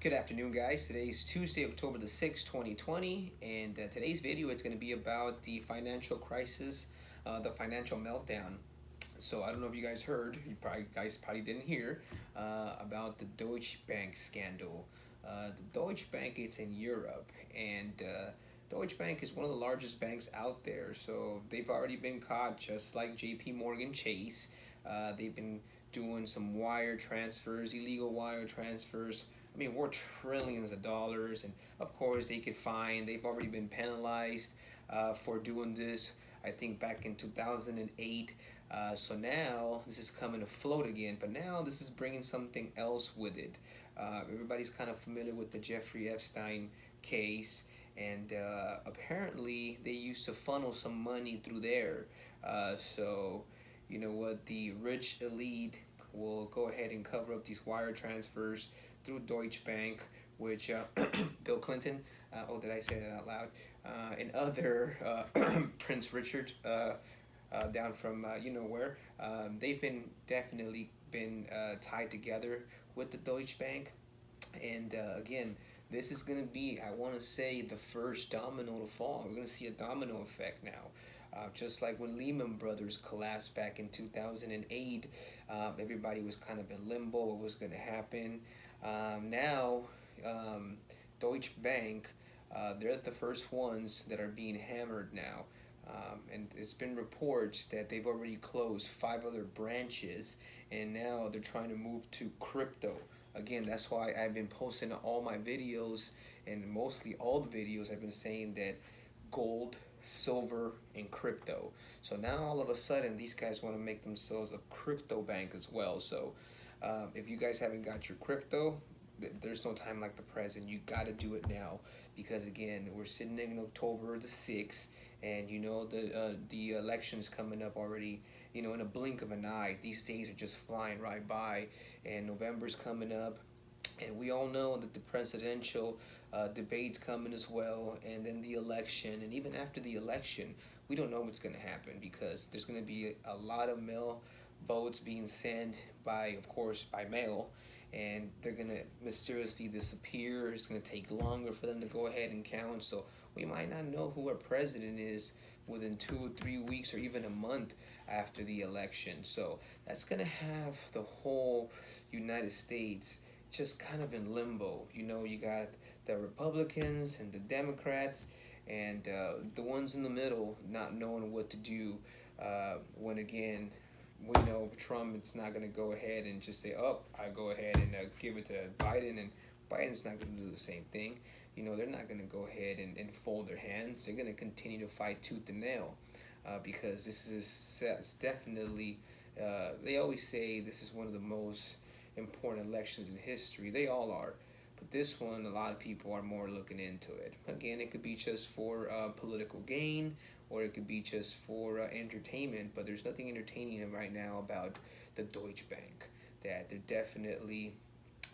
Good afternoon, guys. Today's Tuesday, October the 6th, 2020, and today's video is going to be about the financial crisis, the financial meltdown. So I don't know if you guys heard, you guys probably didn't hear about the Deutsche Bank scandal. The Deutsche Bank, it's in Europe, and Deutsche Bank is one of the largest banks out there. So they've already been caught, just like J.P. Morgan Chase. They've been doing some wire transfers, illegal wire transfers. I mean, we're trillions of dollars, and of course they could fine. They've already been penalized for doing this. I think back in 2008. So now this is coming to float again, but now this is bringing something else with it. Everybody's kind of familiar with the Jeffrey Epstein case, and apparently they used to funnel some money through there. So, you know what, the rich elite will go ahead and cover up these wire transfers through Deutsche Bank, which Bill Clinton, oh, did I say that out loud? And other Prince Richard, down from you know where. They've been definitely been tied together with the Deutsche Bank, and again, this is going to be, I want to say, the first domino to fall. We're going to see a domino effect now. Just like when Lehman Brothers collapsed back in 2008, everybody was kind of in limbo. What was going to happen? Now, Deutsche Bank, they're the first ones that are being hammered now. And it's been reports that they've already closed 5 other branches, and now they're trying to move to crypto. Again, that's why I've been posting all my videos, and mostly all the videos I've been saying that gold, silver, and crypto. So now all of a sudden these guys want to make themselves a crypto bank as well. So if you guys haven't got your crypto, there's no time like the present. You got to do it now, because again, we're sitting in October the 6th, and you know the election's coming up already. You know, in a blink of an eye. These days are just flying right by, and November's coming up. And we all know that the presidential debate's coming as well, and then the election. And even after the election, we don't know what's going to happen, because there's going to be a lot of mail votes being sent by, of course, by mail, and they're going to mysteriously disappear. It's going to take longer for them to go ahead and count. So we might not know who our president is within 2 or 3 weeks, or even a month after the election. So that's going to have the whole United States just kind of in limbo. You know, you got the Republicans and the Democrats, and the ones in the middle not knowing what to do. When again, we know Trump is not going to go ahead and just say, "Oh, I go ahead and give it to Biden," and Biden's not going to do the same thing. You know, they're not going to go ahead and fold their hands. They're going to continue to fight tooth and nail, because this is definitely. They always say this is one of the most important elections in history. They all are. But this one, a lot of people are more looking into it. Again, it could be just for political gain, or it could be just for entertainment. But there's nothing entertaining right now about the Deutsche Bank. That they're definitely,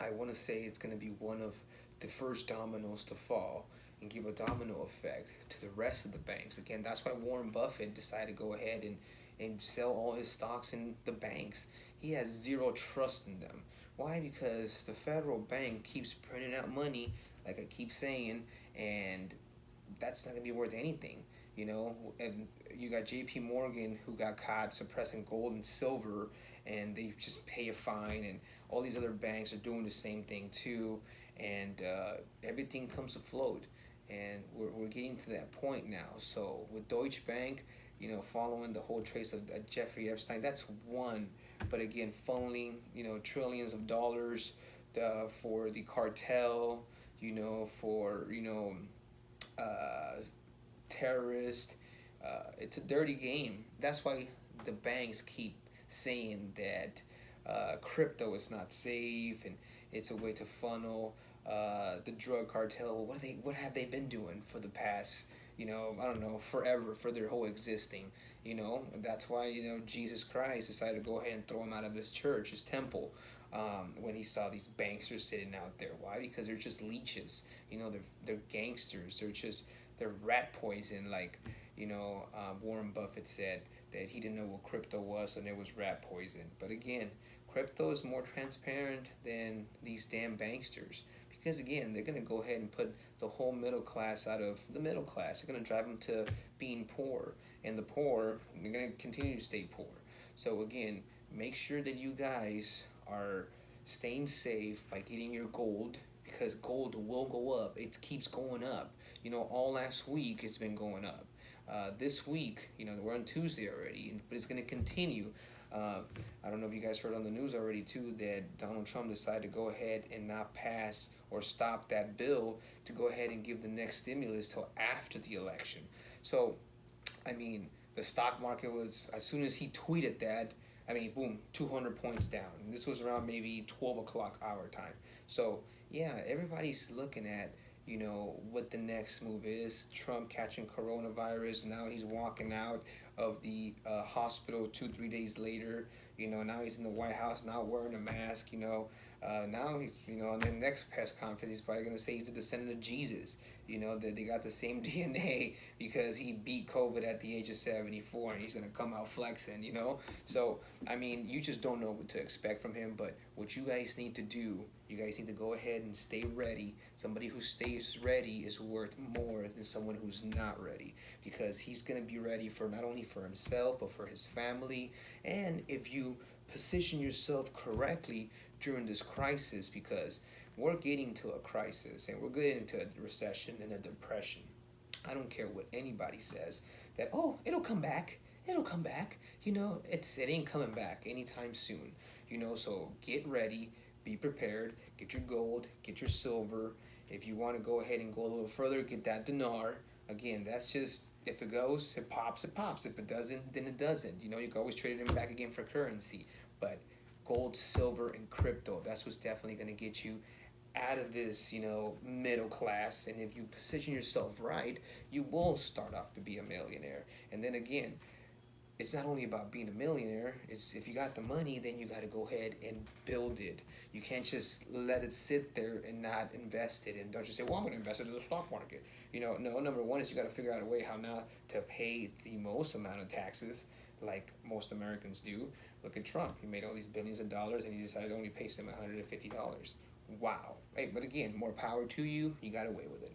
I want to say it's going to be one of the first dominoes to fall and give a domino effect to the rest of the banks. Again, that's why Warren Buffett decided to go ahead and sell all his stocks in the banks. He has zero trust in them. Why? Because the federal bank keeps printing out money, like I keep saying, and that's not gonna be worth anything. You know, and you got J.P. Morgan, who got caught suppressing gold and silver, and they just pay a fine, and all these other banks are doing the same thing too, and everything comes afloat, and we're getting to that point now. So with Deutsche Bank, you know, following the whole trace of Jeffrey Epstein, that's one. But again, funneling, you know, trillions of dollars for the cartel, you know, for, you know, uh, terrorists. It's a dirty game. That's why the banks keep saying that crypto is not safe, and it's a way to funnel the drug cartel. What have they been doing for the past, you know, I don't know, forever, for their whole existing? You know, that's why, you know, Jesus Christ decided to go ahead and throw him out of his church, his temple, when he saw these banksters sitting out there. Why? Because they're just leeches. You know, they're gangsters. They're rat poison. Like, you know, Warren Buffett said that he didn't know what crypto was, and it was rat poison. But again, crypto is more transparent than these damn banksters, because again, they're going to go ahead and put the whole middle class out of the middle class. They're going to drive them to being poor, and the poor, they're going to continue to stay poor. So again, make sure that you guys are staying safe by getting your gold, because gold will go up. It keeps going up. All last week it's been going up. This week, we're on Tuesday already, but it's going to continue. I don't know if you guys heard on the news already too that Donald Trump decided to go ahead and not pass or stop that bill to go ahead and give the next stimulus till after the election. So, I mean, the stock market was, as soon as he tweeted that, I mean, boom, 200 points down. And this was around maybe 12 o'clock our time. So, yeah, everybody's looking at, what the next move is. Trump catching coronavirus. Now he's walking out of the hospital 2, 3 days later. Now he's in the White House, not wearing a mask. Now he's, on the next press conference, he's probably going to say he's a descendant of Jesus. That they got the same DNA because he beat COVID at the age of 74, and he's going to come out flexing, So, I mean, you just don't know what to expect from him, but what you guys need to do, you guys need to go ahead and stay ready. Somebody who stays ready is worth more than someone who's not ready, because he's going to be ready for not only for himself, but for his family. And if you position yourself correctly during this crisis, because we're getting to a crisis and we're getting to a recession and a depression. I don't care what anybody says that, oh, it'll come back. It'll come back. It ain't coming back anytime soon. So get ready, be prepared, get your gold, get your silver. If you want to go ahead and go a little further, get that dinar. Again, that's just, if it goes, it pops, it pops. If it doesn't, then it doesn't. You can always trade it back again for currency. But gold, silver, and crypto, that's what's definitely going to get you out of this, middle class. And if you position yourself right, you will start off to be a millionaire. And then again, it's not only about being a millionaire. It's, if you got the money, then you got to go ahead and build it. You can't just let it sit there and not invest it. And don't just say, well, I'm going to invest it in the stock market. No, number one is you got to figure out a way how not to pay the most amount of taxes like most Americans do. Look at Trump. He made all these billions of dollars and he decided to only pay some $150. Wow. Hey, but again, more power to you. You got away with it.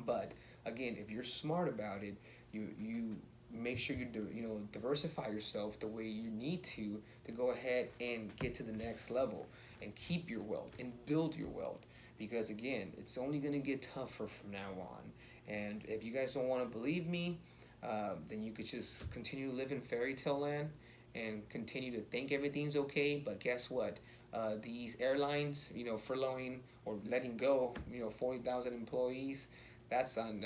But again, if you're smart about it, you make sure you diversify yourself the way you need to go ahead and get to the next level and keep your wealth and build your wealth. Because again, it's only going to get tougher from now on. And if you guys don't want to believe me, then you could just continue to live in fairy tale land and continue to think everything's okay. But guess what? These airlines, furloughing or letting go, 40,000 employees, that's on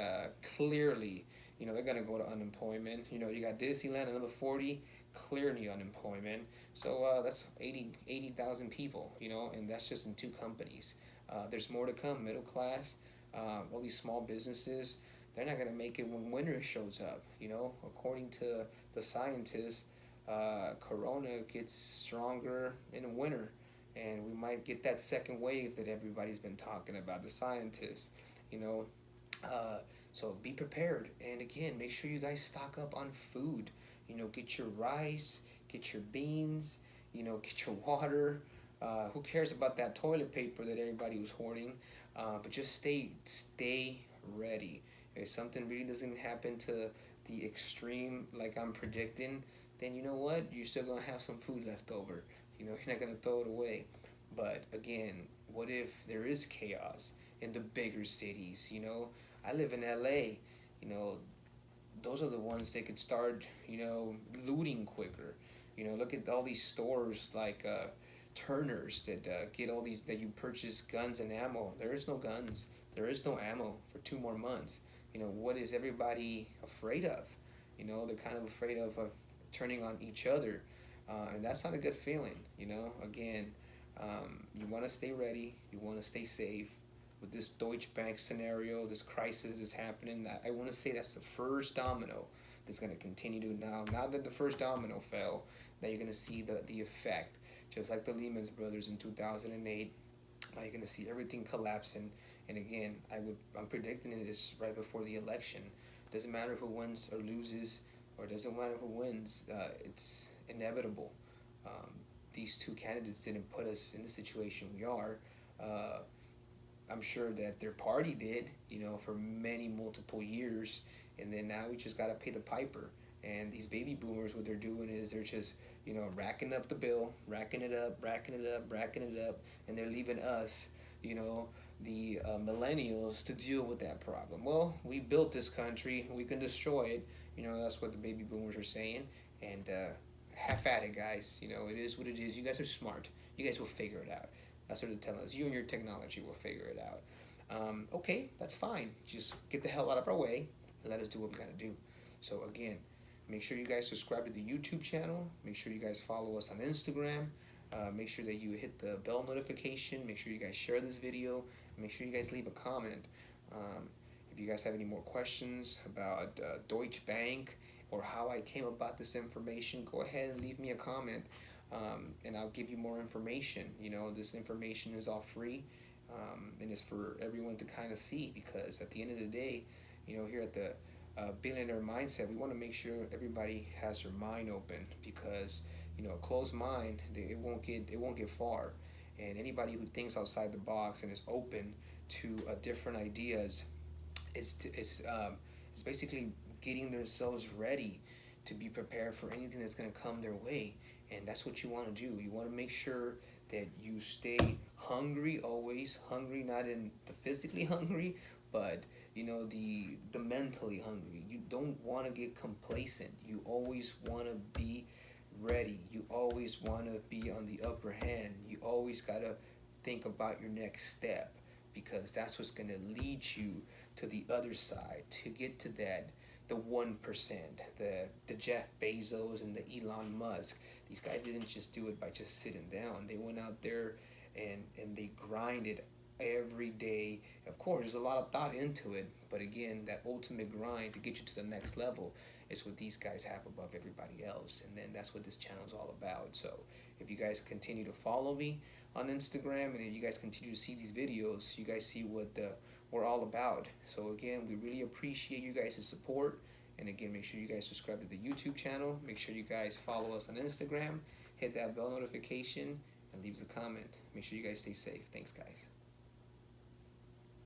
clearly, they're going to go to unemployment. You got Disneyland, another 40, clearly unemployment. So that's 80,000 people, and that's just in 2 companies. There's more to come, middle class, all these small businesses. They're not going to make it when winter shows up. According to the scientists, Corona gets stronger in winter, and we might get that second wave that everybody's been talking about, the scientists. So be prepared, and again, make sure you guys stock up on food. Get your rice, get your beans, get your water. Who cares about that toilet paper that everybody was hoarding? But just stay ready. If something really doesn't happen to the extreme like I'm predicting, then you know what? You're still going to have some food left over. You're not going to throw it away. But again, what if there is chaos in the bigger cities? I live in LA. Those are the ones that could start, looting quicker. Look at all these stores like Turner's that get all these, that you purchase guns and ammo. There is no guns. There is no ammo for 2 more months. What is everybody afraid of? They're kind of afraid of turning on each other. And that's not a good feeling. Again, you want to stay ready. You want to stay safe. With this Deutsche Bank scenario, this crisis is happening. I want to say that's the first domino that's going to continue to now that the first domino fell, now you're going to see the effect. Just like the Lehman Brothers in 2008, now you're going to see everything collapsing. And again, I'm predicting this right before the election. Doesn't matter who wins or loses, or doesn't matter who wins. It's inevitable. These 2 candidates didn't put us in the situation we are. I'm sure that their party did, for many multiple years, and then now we just gotta pay the piper. And these baby boomers, what they're doing is they're just, racking up the bill, racking it up, racking it up, racking it up, and they're leaving us, the millennials to deal with that problem. Well, we built this country, we can destroy it. That's what the baby boomers are saying. And have at it, guys. It is what it is. You guys are smart. You guys will figure it out. That's what they're telling us. You and your technology will figure it out. Okay, that's fine. Just get the hell out of our way and let us do what we gotta do. So again, make sure you guys subscribe to the YouTube channel. Make sure you guys follow us on Instagram. Make sure that you hit the bell notification. Make sure you guys share this video. Make sure you guys leave a comment. If you guys have any more questions about Deutsche Bank or how I came about this information, go ahead and leave me a comment, and I'll give you more information. This information is all free, and it's for everyone to kind of see, because at the end of the day, here at the Billionaire Mindset, we want to make sure everybody has their mind open, because a closed mind, it won't get far. And anybody who thinks outside the box and is open to different ideas, it's basically getting themselves ready to be prepared for anything that's going to come their way. And that's what you want to do. You want to make sure that you stay hungry, always hungry, not in the physically hungry, but the mentally hungry. You don't want to get complacent. You always want to be ready. You always want to be on the upper hand. You always got to think about your next step, because that's what's going to lead you to the other side, to get to the 1%, the Jeff Bezos and the Elon Musk. These guys didn't just do it by just sitting down. They went out there and they grinded every day. Of course, there's a lot of thought into it, but again, that ultimate grind to get you to the next level is what these guys have above everybody else. And then that's what this channel is all about. So if you guys continue to follow me on Instagram, and if you guys continue to see these videos, you guys see what we're all about. So again, we really appreciate you guys' support. And again, make sure you guys subscribe to the YouTube channel. Make sure you guys follow us on Instagram. Hit that bell notification and leave us a comment. Make sure you guys stay safe. Thanks, guys.